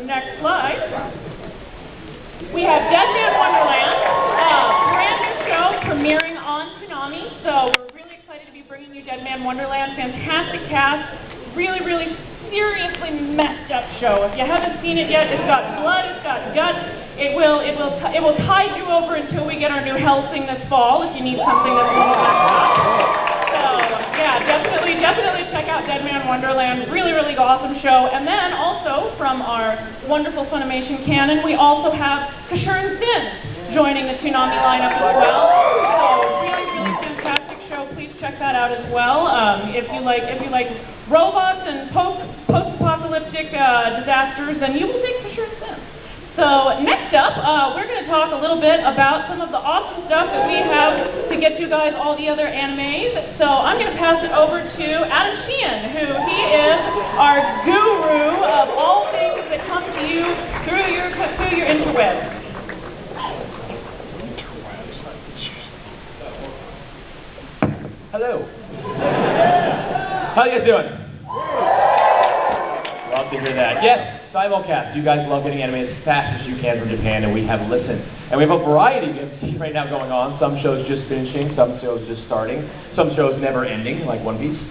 Next slide. We have Dead Man Wonderland, a brand new show premiering on Toonami. So we're really excited to be bringing you Dead Man Wonderland. Fantastic cast, really, really seriously messed up show. If you haven't seen it yet, it's got blood, it's got guts. It will tide you over until we get our new Hell Thing this fall. If you need something that's a little messed up. So yeah, definitely check out Dead Man Wonderland. Really, really awesome show. And then also from our wonderful Funimation canon, we also have Kashur and Sin joining the Toonami lineup as well. So really, really fantastic show. Please check that out as well. If you like robots and post-apocalyptic disasters, then you will dig Kashur and Sin. So next up, we're going to talk a little bit about some of the awesome stuff that we have to get you guys all the other animes. So I'm going to pass it over to Adam Sheehan, who he is our guru of all things that come to you through your interwebs. Hello. How you guys doing? Love to hear that. Yes. Simulcast. You guys love getting anime as fast as you can from Japan, and we have listened. And we have a variety of right now going on. Some shows just finishing, some shows just starting, some shows never ending, like One Piece,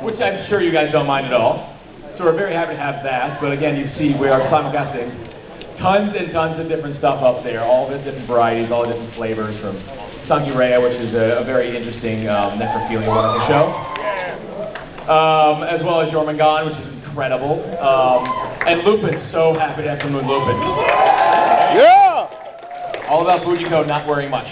which I'm sure you guys don't mind at all. So we're very happy to have that. But again, you see we are simulcasting tons and tons of different stuff up there, all the different varieties, all the different flavors, from Sankireya, which is a very interesting, necrophilia wonderful show, as well as Jormungand, which is incredible. And Lupin, so happy to have some Moon Lupin. Yeah! All about Fujiko not wearing much.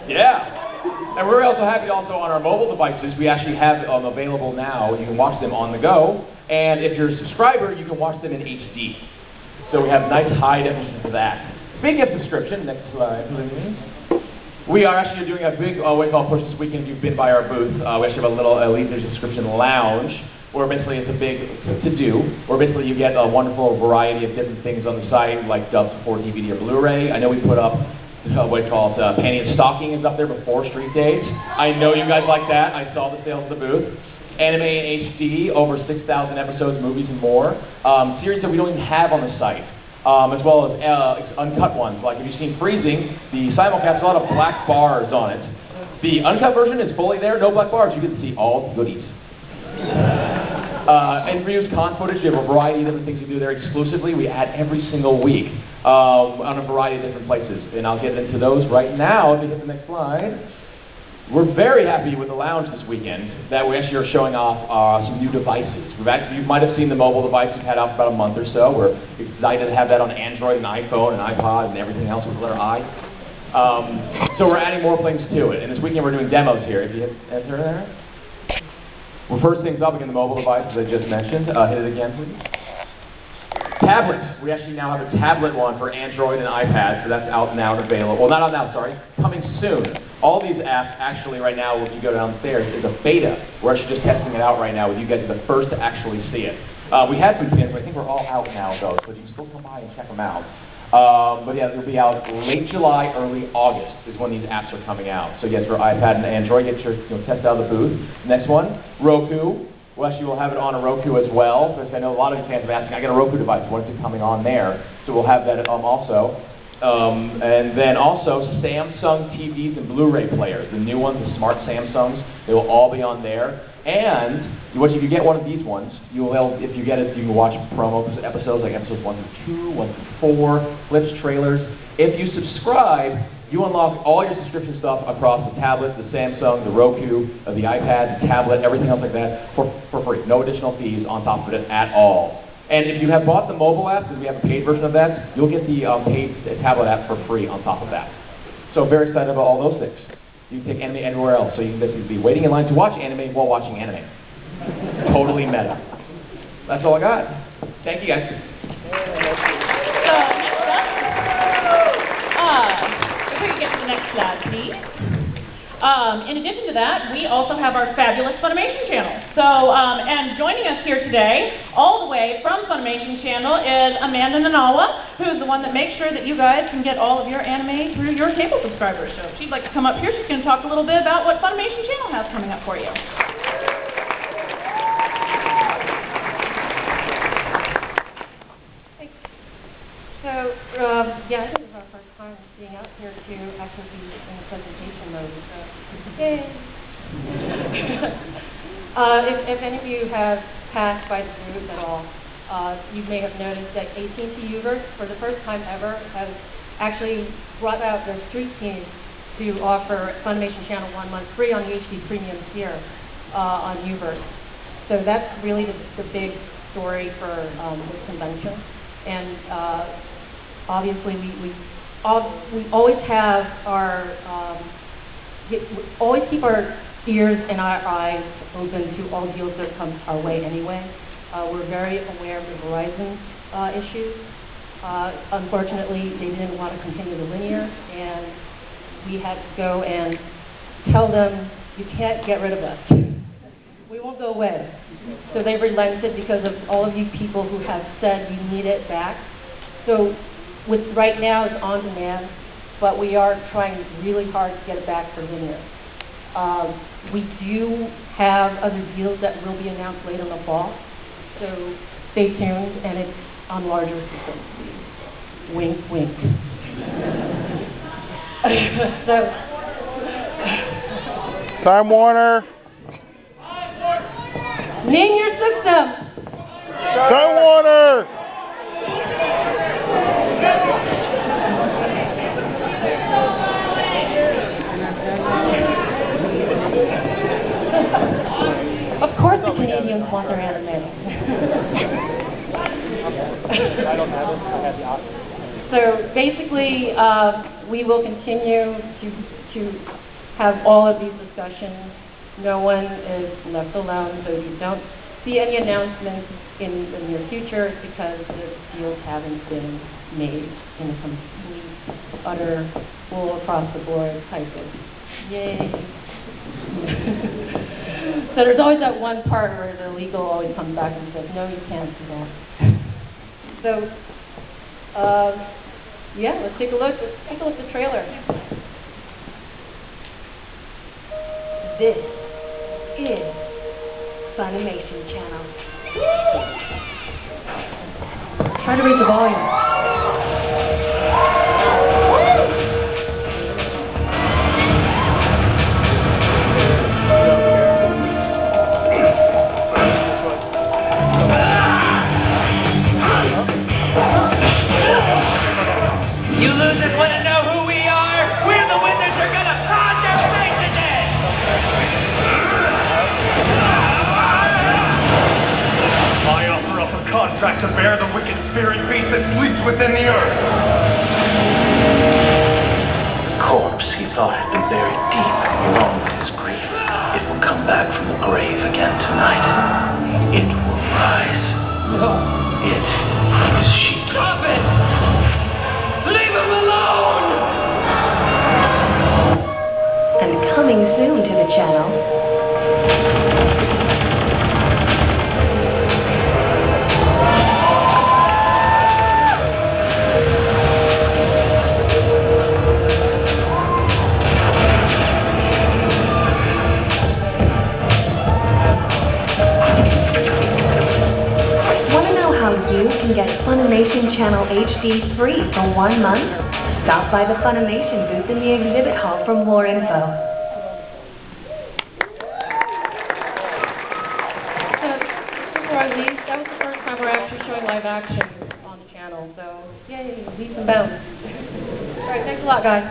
Yeah. And we're also happy also on our mobile devices. We actually have them available now. You can watch them on the go. And if you're a subscriber, you can watch them in HD. So we have nice high definition for that. Speaking of subscription, next slide, please. We are actually doing a big what we call push this weekend. If you've been by our booth, we actually have a little leisure subscription lounge, where basically it's a big to-do, where basically you get a wonderful variety of different things on the site, like dubs for DVD or Blu-ray. I know we put up what we call it, Panty and Stocking is up there before Street Days. I know you guys like that. I saw the sales at the booth. Anime in HD, over 6,000 episodes, movies, and more. Series that we don't even have on the site. As well as uncut ones. Like if you've seen Freezing, the simulcast has a lot of black bars on it. The uncut version is fully there, no black bars. You can see all the goodies. And reused con footage, we have a variety of different things we do there exclusively. We add every single week on a variety of different places. And I'll get into those right now if you hit the next slide. We're very happy with the lounge this weekend that we actually are showing off some new devices. You might have seen the mobile device we've had out for about a month or so. We're excited to have that on Android and iPhone and iPod and everything else with the letter I. So we're adding more things to it. And this weekend we're doing demos here. If you hit enter there. We'll first things up again, the mobile device, as I just mentioned. Hit it again, please. Tablets. We actually now have a tablet one for Android and iPad, so that's out now and available. Well, not out now, sorry. Coming soon. All these apps, actually, right now, if you go downstairs, is a beta. We're actually just testing it out right now with you guys are the first to actually see it. We had some plans, but I think we're all out now, though, so you can still come by and check them out. But yeah, they'll be out late July, early August is when these apps are coming out. So yes, for iPad and Android, get your test out of the booth. Next one, Roku. Well, actually, we'll have it on a Roku as well, because I know a lot of you fans have asked, I got a Roku device, when is it coming on there? So we'll have that also. And then also Samsung TVs and Blu-ray players, the new ones, the smart Samsungs, they will all be on there. And if you get one of these ones, if you get it, you can watch promo episodes like episodes 1 through 2, 1 through 4, clips, trailers. If you subscribe, you unlock all your subscription stuff across the tablet, the Samsung, the Roku, the iPad, the tablet, everything else like that for free. No additional fees on top of it at all. And if you have bought the mobile app, because we have a paid version of that, you'll get the paid tablet app for free on top of that. So very excited about all those things. You can take anime anywhere else, so you can basically be waiting in line to watch anime while watching anime. Totally meta. That's all I got. Thank you guys. If we can get to the next slide, please. In addition to that, we also have our fabulous Funimation channel. So, and joining us here today, all the way from Funimation channel, is Amanda Nanawa, who's the one that makes sure that you guys can get all of your anime through your cable subscribers. So if she'd like to come up here, she's going to talk a little bit about what Funimation channel has coming up for you. Yeah, I think it's our first time being out here to actually be in the presentation mode. So, yay! If any of you have passed by the booth at all, you may have noticed that AT&T Uverse, for the first time ever, has actually brought out their street team to offer Funimation Channel 1 month free on the HD Premium tier on Uverse. So that's really the big story for this convention. And obviously, we always have our always keep our ears and our eyes open to all deals that come our way anyway. We're very aware of the Verizon issues. Unfortunately, they didn't want to continue the linear, and we had to go and tell them, you can't get rid of us. We won't go away. So they relented because of all of you people who have said you need it back. So right now it's on demand, but we are trying really hard to get it back for linear. We do have other deals that will be announced late in the fall, so stay tuned, and it's on larger frequencies. Wink, wink. So, Time Warner. name your system. Time Warner. Of course the Canadians want their anime. I don't have it. I have the option. So basically, we will continue to have all of these discussions. No one is left alone, so if you don't see any announcements in the near future, it's because the deals haven't been made in a complete, utter, full across the board type of yay. So there's always that one part where the legal always comes back and says, no, you can't do that. So, yeah, let's take a look. Let's take a look at the trailer. This is Funimation Channel. Try to raise the volume. You losers want to know who we are? We're the winners who are going to pound their faces in! I offer up a contract to bear the wicked spirit beast that sleeps within the earth. The corpse he thought had been buried deep along with his grief. It will come back from the grave again tonight. It will rise. It is she. Stop it! Leave him alone! And coming soon to the channel. Want to know how you can get Funimation Channel HD free for 1 month? Stop by the Funimation booth in the exhibit hall for more info. So, before I leave, that was the first time we're actually showing live action on the channel. So, yay, leaps and bounds. All right, thanks a lot, guys.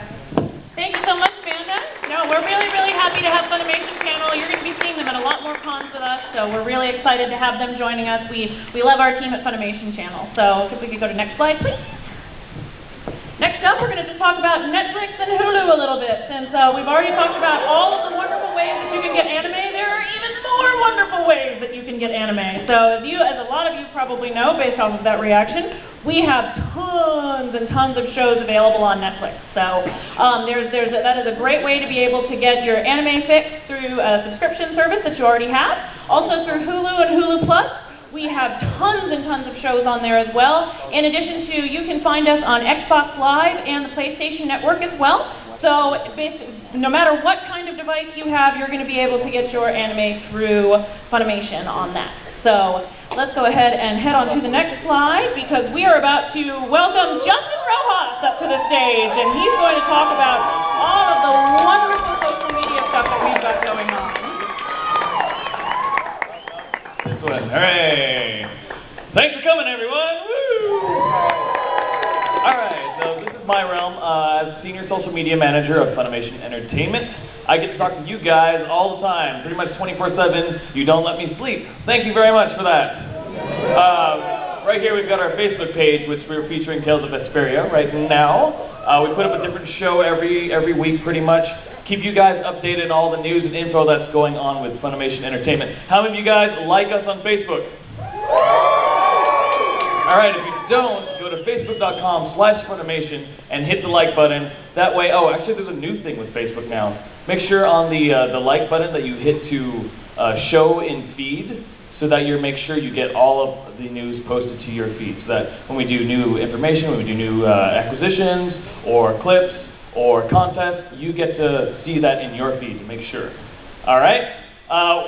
Thank you so much, Amanda. No, we're really, really happy to have Funimation Channel. You're going to be seeing them at a lot more cons with us, so we're really excited to have them joining us. We love our team at Funimation Channel. So if we could go to next slide, please. Next up, we're going to just talk about Netflix and Hulu a little bit. Since we've already talked about all of the wonderful ways that you can get anime, there are even more wonderful ways that you can get anime. So as a lot of you probably know, based off of that reaction, we have tons and tons of shows available on Netflix. So that is a great way to be able to get your anime fix through a subscription service that you already have. Also through Hulu and Hulu Plus. We have tons and tons of shows on there as well. In addition to, you can find us on Xbox Live and the PlayStation Network as well. So basically, no matter what kind of device you have, you're going to be able to get your anime through Funimation on that. So let's go ahead and head on to the next slide because we are about to welcome Justin Rojas up to the stage, and he's going to talk about all of the wonderful social media stuff that we've got going on. Excellent. Hooray! Thanks for coming, everyone. Woo! All right, so this is my realm as Senior Social Media Manager of Funimation Entertainment. I get to talk to you guys all the time, pretty much 24/7. You don't let me sleep. Thank you very much for that. Right here we've got our Facebook page, which we're featuring Tales of Vesperia right now. We put up a different show every week, pretty much. Keep you guys updated on all the news and info that's going on with Funimation Entertainment. How many of you guys like us on Facebook? All right, if you don't, go to facebook.com/Funimation and hit the like button. That way, oh, actually there's a new thing with Facebook now. Make sure on the like button that you hit to show in feed, so that make sure you get all of the news posted to your feed. So that when we do new information, when we do new acquisitions or clips or contests, you get to see that in your feed to make sure. All right?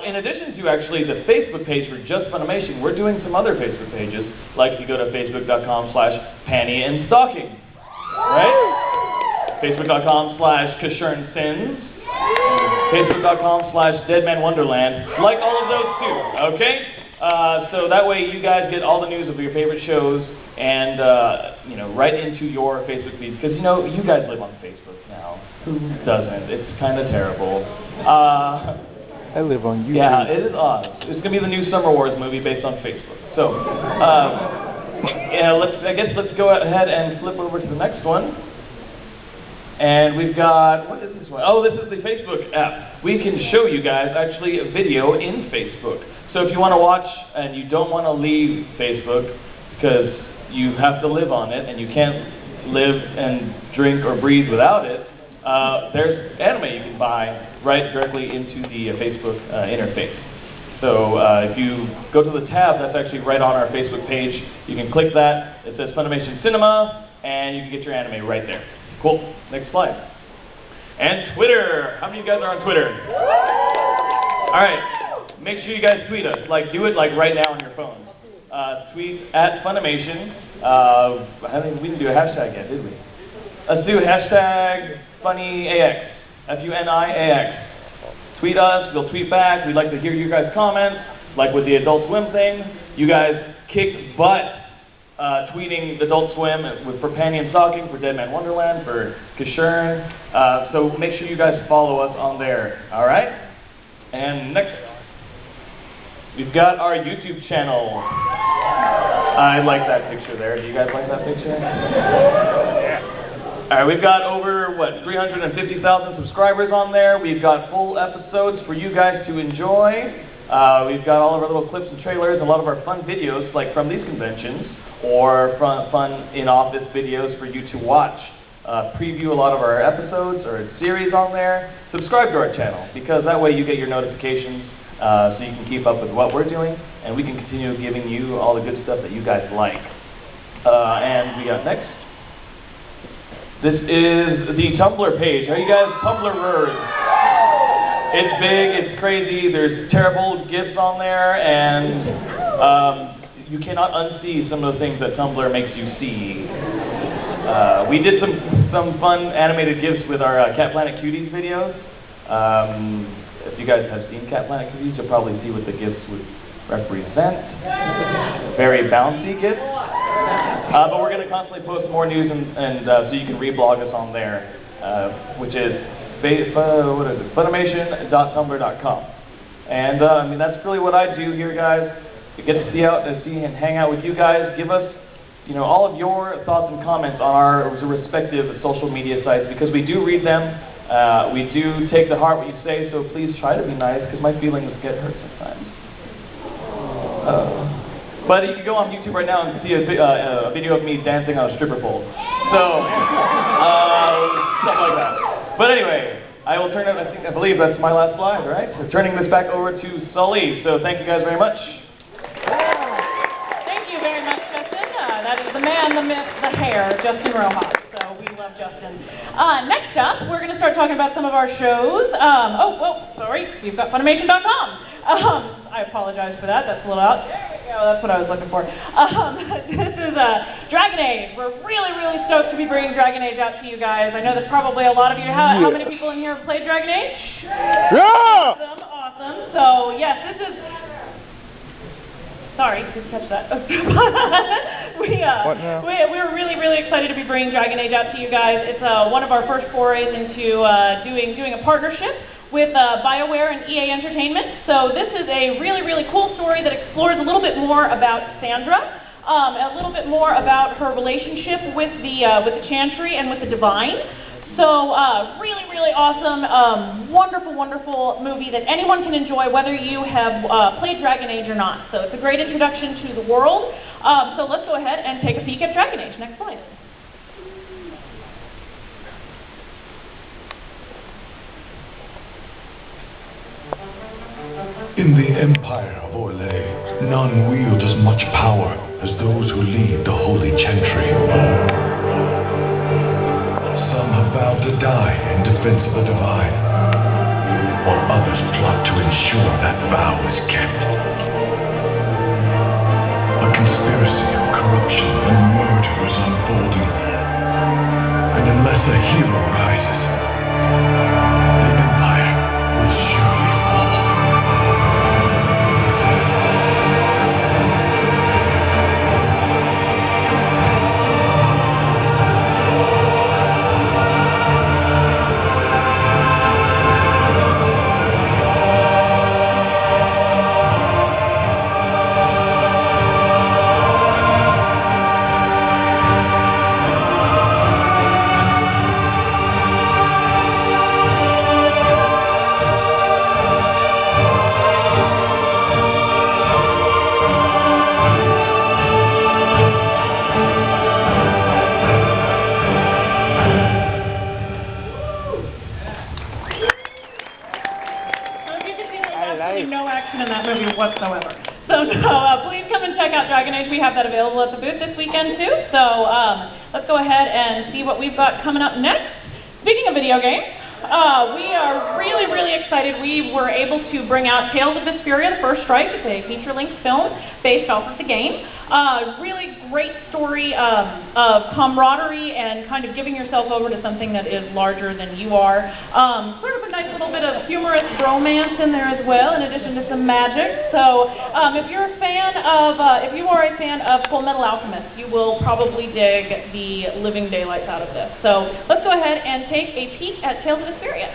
In addition to actually the Facebook page for just Funimation, we're doing some other Facebook pages, like if you go to facebook.com/pantyandstocking, right? Facebook.com/KashernSins, Facebook.com/DeadmanWonderland, like all of those too, okay? So that way you guys get all the news of your favorite shows and, right into your Facebook feed. Because, you guys live on Facebook now. Who doesn't? It's kind of terrible. I live on YouTube. Yeah, it is odd. It's going to be the new Summer Wars movie based on Facebook. So, let's go ahead and flip over to the next one. And we've got, what is this one? Oh, this is the Facebook app. We can show you guys actually a video in Facebook. So if you want to watch and you don't want to leave Facebook because you have to live on it and you can't live and drink or breathe without it, there's anime you can buy right directly into the Facebook interface. So if you go to the tab that's actually right on our Facebook page, you can click that. It says Funimation Cinema, and you can get your anime right there. Cool. Next slide. And Twitter. How many of you guys are on Twitter? All right. Make sure you guys tweet us. Do it right now on your phones. Tweet at Funimation. We didn't do a hashtag yet, did we? Let's do hashtag FuniAX. FUNIAX. Tweet us. We'll tweet back. We'd like to hear you guys' comments. Like with the Adult Swim thing. You guys kicked butt. Tweeting Adult Swim for Panty and Stocking, for Deadman Wonderland, for Kashern. So make sure you guys follow us on there. All right? And next, we've got our YouTube channel. I like that picture there. Do you guys like that picture? Yeah. All right, we've got over, 350,000 subscribers on there. We've got full episodes for you guys to enjoy. We've got all of our little clips and trailers, and a lot of our fun videos, like from these conventions, or fun in-office videos for you to watch. Preview a lot of our episodes or series on there. Subscribe to our channel, because that way you get your notifications so you can keep up with what we're doing, and we can continue giving you all the good stuff that you guys like. And we got next. This is the Tumblr page. Are you guys Tumblrers? It's big, it's crazy, there's terrible GIFs on there, and you cannot unsee some of the things that Tumblr makes you see. We did some fun animated GIFs with our Cat Planet Cuties videos. If you guys have seen Cat Planet Cuties, you'll probably see what the GIFs would represent. Very bouncy GIFs. But we're going to constantly post more news, and so you can reblog us on there, which is Funimation.tumblr.com. And that's really what I do here, guys. To get to see and hang out with you guys. Give us, all of your thoughts and comments on our respective social media sites, because we do read them. We do take to heart what you say, so please try to be nice, because my feelings get hurt sometimes. But you can go on YouTube right now and see a video of me dancing on a stripper pole. So, something like that. But anyway, I will turn it, I believe that's my last slide, right? So turning this back over to Sully. So thank you guys very much. Thank you very much, Justin. That is the man, the myth, the hair, Justin Rojas. So we love Justin. Next up, we're going to start talking about some of our shows. Sorry, we've got Funimation.com. I apologize for that. That's a little out. There we go. That's what I was looking for. This is Dragon Age. We're really, really stoked to be bringing Dragon Age out to you guys. I know that probably a lot of you. How many people in here have played Dragon Age? Yeah! Awesome, awesome. So yes, this is. Sorry, didn't catch that. We're really, really excited to be bringing Dragon Age out to you guys. It's one of our first forays into doing a partnership with BioWare and EA Entertainment. So this is a really, really cool story that explores a little bit more about Sandra, a little bit more about her relationship with the Chantry and with the Divine. So really, really awesome, wonderful, wonderful movie that anyone can enjoy, whether you have played Dragon Age or not. So it's a great introduction to the world. So let's go ahead and take a peek at Dragon Age. Next slide. In the Empire of Orlais, none wield as much power as those who lead the Holy Chantry. Some have vowed to die in defense of the Divine, while others plot to ensure that vow is kept. A conspiracy of corruption and murder is unfolding, and unless a hero rises, the Empire will surely fall. No action in that movie whatsoever. So please come and check out Dragon Age. We have that available at the booth this weekend too. So let's go ahead and see what we've got coming up next. Speaking of video games, we are really, really excited. We were able to bring out Tales of Vesperia: The First Strike. It's a feature-length film based off of the game. Really great story of camaraderie and kind of giving yourself over to something that is larger than you are. Sort of a nice little bit of humorous romance in there as well, in addition to some magic. So if you're a fan of, if you are a fan of Full Metal Alchemist, you will probably dig the living daylights out of this. So let's go ahead and take a peek at Tales of Vesperia.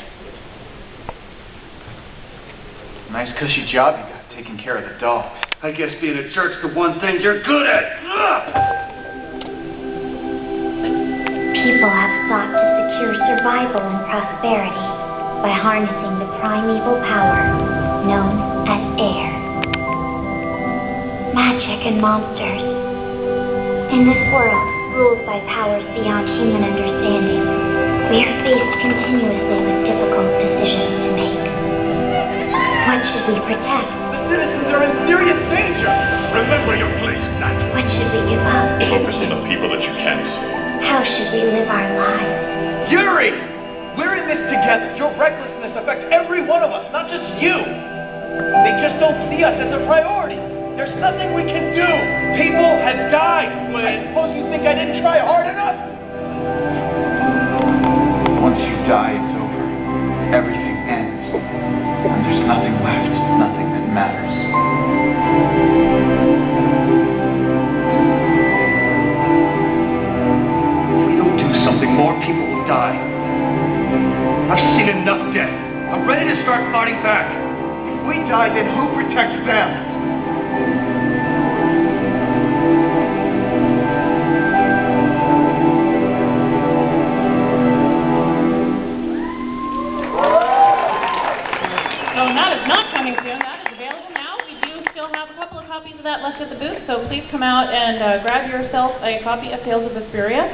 Nice cushy job you got, taking care of the dog. I guess being a jerk's the one thing you're good at. People have sought to secure survival and prosperity by harnessing the primeval power known as air. Magic and monsters. In this world, ruled by powers beyond human understanding, we are faced continuously with difficult decisions to make. What should we protect? Citizens are in serious danger. Remember your place, Knight. What should we give up? Focus on the people that you can't see. How should we live our lives? Yuri! We're in this together. Your recklessness affects every one of us, not just you. They just don't see us as a priority. There's nothing we can do. People have died. I suppose you think I didn't try hard enough? Once you die, it's over. Everything ends. And there's nothing left. Nothing that matters. If we don't do something, more people will die. I've seen enough death. I'm ready to start fighting back. If we die, then who protects them? That left at the booth, so please come out and grab yourself a copy of Tales of Vesperia.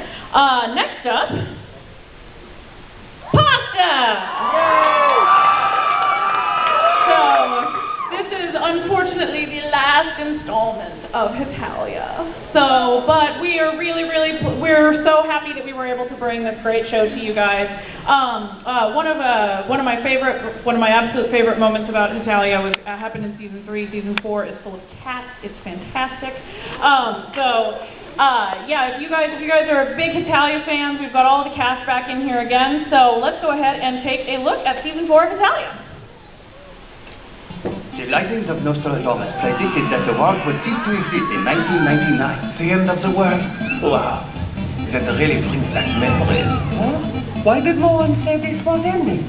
Next up, pasta! Yay! So this is unfortunately the last installment of Hitalia. So, but we are we're so happy that we were able to bring this great show to you guys. One of my absolute favorite moments about Hitalia was happened in season 3. Season 4 is full of cats. It's fantastic. Yeah, if you guys are big Hitalia fans, we've got all the cast back in here again. So let's go ahead and take a look at season 4 of Hitalia. The lightnings of Nostradamus predicted that the world would cease to exist in 1999. The end of the world? Wow. That really brings back memories. Huh? Why did no one say this was ending?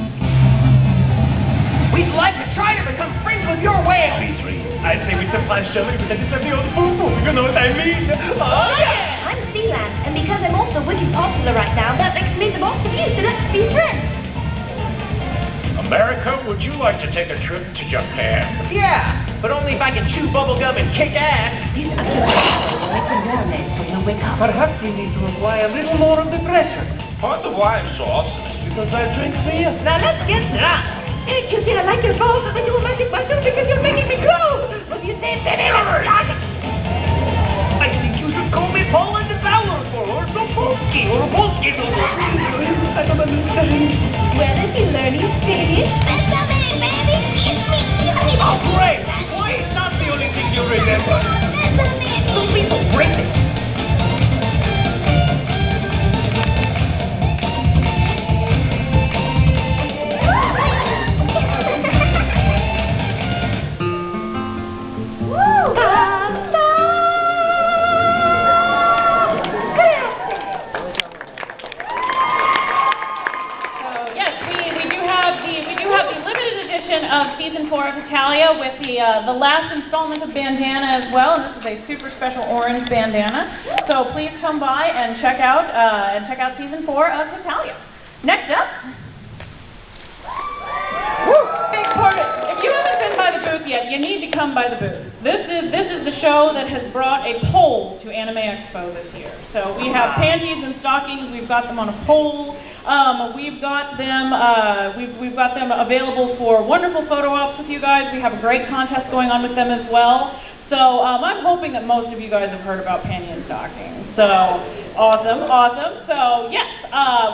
We'd like to try to become friends with your whale! I'd say we surprise Germany with a disappear on the phone. You know what I mean? Oh, yeah! I'm Sealand, and because I'm also wicked popular right now, that makes me the boss of you, so let's be friends. America, would you like to take a trip to Japan? Yeah, but only if I can chew bubblegum and kick ass. These occupations will make you learn from the wake up. Perhaps we need to apply a little more of the pressure. Part of why I'm so awesome is because I drink beer. Now let's get drunk. Ain't you see I like your balls, but you will make it myself because you're making me grow. What do you say, Benny? I think you should call me Paul and Devour or Topolsky or Polsky. I don't understand. Where did you learn his Spanish? That's something, baby. Kiss me. Oh, great. Why is that the only thing you remember? Those people break it. Of season 4 of Hitalia with the last installment of Bandana as well, and this is a super special orange bandana. So please come by and check out season 4 of Hitalia. Next up, big part of, if you haven't been by the booth yet, you need to come by the booth. This is the show that has brought a pole to Anime Expo this year. So we have panties and stockings. We've got them on a pole. We've got them available for wonderful photo ops with you guys. We have a great contest going on with them as well. So I'm hoping that most of you guys have heard about panty and stockings. So awesome. So yes,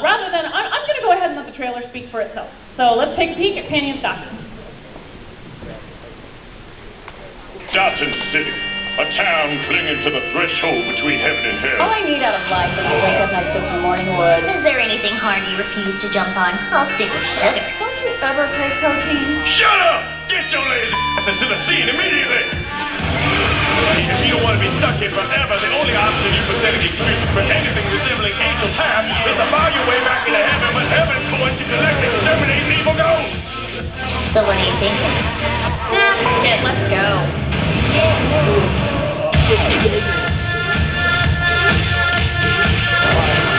rather than I'm going to go ahead and let the trailer speak for itself. So let's take a peek at panty and stockings. Dawson City, a town clinging to the threshold between heaven and hell. All I need out of life is to wake up next to some morning wood. Is there anything hard you refuse to jump on? I'll stick with sugar. Don't you ever take protein? Shut up! Get your lazy ass into the scene immediately! If you don't want to be stuck here forever, the only option you pathetic creatures for anything resembling angels have is to bow your way back into heaven with heaven's going to collect and exterminate evil ghosts! So what are you thinking? Fuck it, let's go.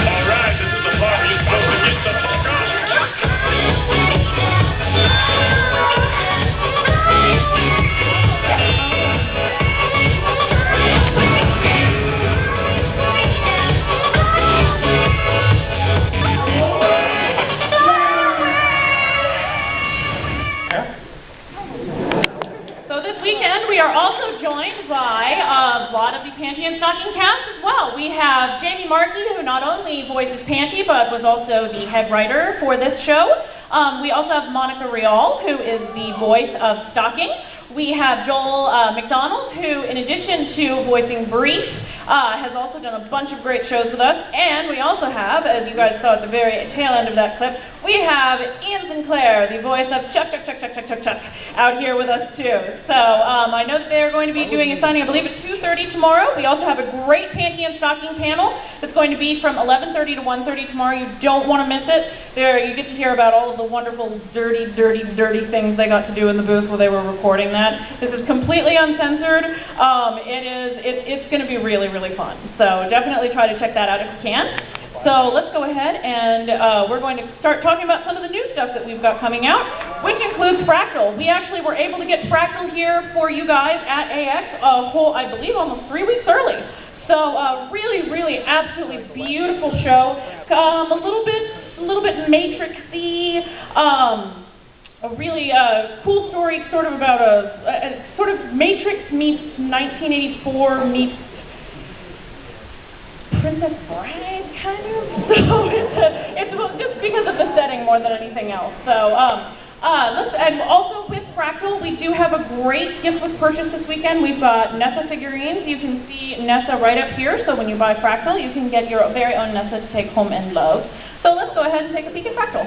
Alright, this is the part where you're supposed to get the fuck out. We are also joined by a lot of the Panty and Stocking cast as well. We have Jamie Markey, who not only voices Panty, but was also the head writer for this show. We also have Monica Rial, who is the voice of Stocking. We have Joel McDonald, who, in addition to voicing Brief, has also done a bunch of great shows with us. And we also have, as you guys saw at the very tail end of that clip, we have Ian Sinclair, the voice of Chuck, out here with us too. So I know that they're going to be doing a signing, I believe, at 2:30 tomorrow. We also have a great Panty and Stocking panel that's going to be from 11:30 to 1:30 tomorrow. You don't want to miss it. There, you get to hear about all of the wonderful, dirty things they got to do in the booth while they were recording that. This is completely uncensored. It's going to be really fun. So definitely try to check that out if you can. So let's go ahead and we're going to start talking about some of the new stuff that we've got coming out, which includes Fractal. We actually were able to get Fractal here for you guys at AX I believe, almost 3 weeks early. So really absolutely beautiful show. A little bit Matrix-y. a really cool story, sort of about a sort of Matrix meets 1984 meets Princess Bride, kind of. So it's just because of the setting more than anything else. So and also with Fractal, we do have a great gift with purchase this weekend. We've got Nessa figurines. You can see Nessa right up here. So when you buy Fractal, you can get your very own Nessa to take home and love. So let's go ahead and take a peek at Fractal.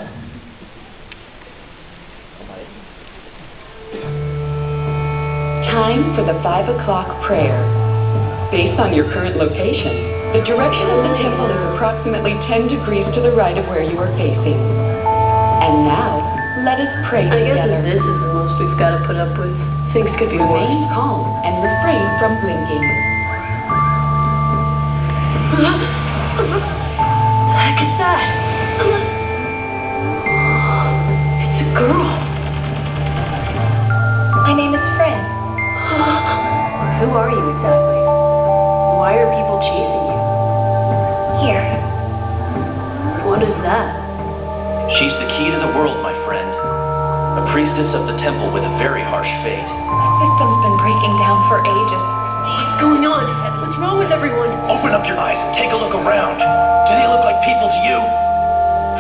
Time for the 5 o'clock prayer. Based on your current location, the direction of the temple is approximately 10 degrees to the right of where you are facing. And now, let us pray together. I guess this is the most we've got to put up with. Things could be worse. Remain calm and refrain from blinking. What the heck is that? It's a girl. My name is Fred. Who are you exactly? Why are people chasing you? Here. What is that? She's the key to the world, my friend. A priestess of the temple with a very harsh fate. The system's been breaking down for ages. What's going on? What's wrong with everyone? Open up your eyes and take a look around. Do they look like people to you?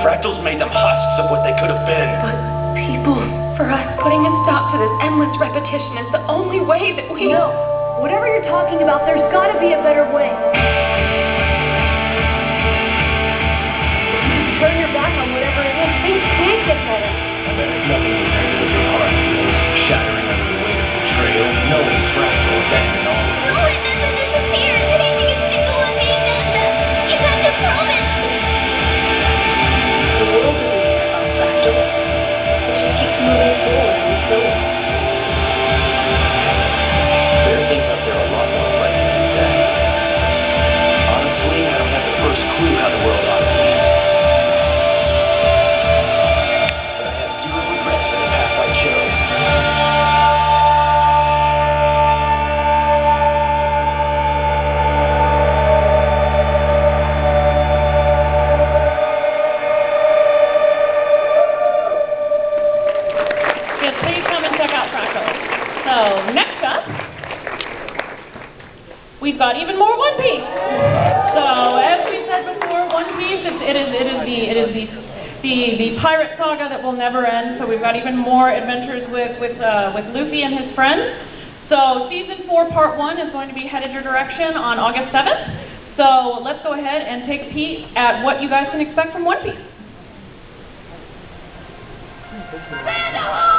Fractals made them husks of what they could have been. But people... For us, putting a stop to this endless repetition is the only way that we... No. Whatever you're talking about, there's got to be a better way. Turn your back on whatever it is. Things can't get better. I bet it's nothing compared to what your heart feels. Shattering under the weight of betrayal, knowing Fractal abandoned all. Oh, and Nessa disappeared. I didn't think it's single one being Nessa. You have to promise. The world isn't about Fractal. Keep moving forward until There are things out there a lot more frightening than death. Honestly, I don't have the first clue how the world ought to be. But I have zero regrets for the path I chose. Yes, please come and check out Fractal. So next up, we've got even more One Piece. So as we said before, One Piece it is the pirate saga that will never end. So we've got even more adventures with Luffy and his friends. So season 4, part 1 is going to be headed your direction on August 7th. So let's go ahead and take a peek at what you guys can expect from One Piece. Stand alone!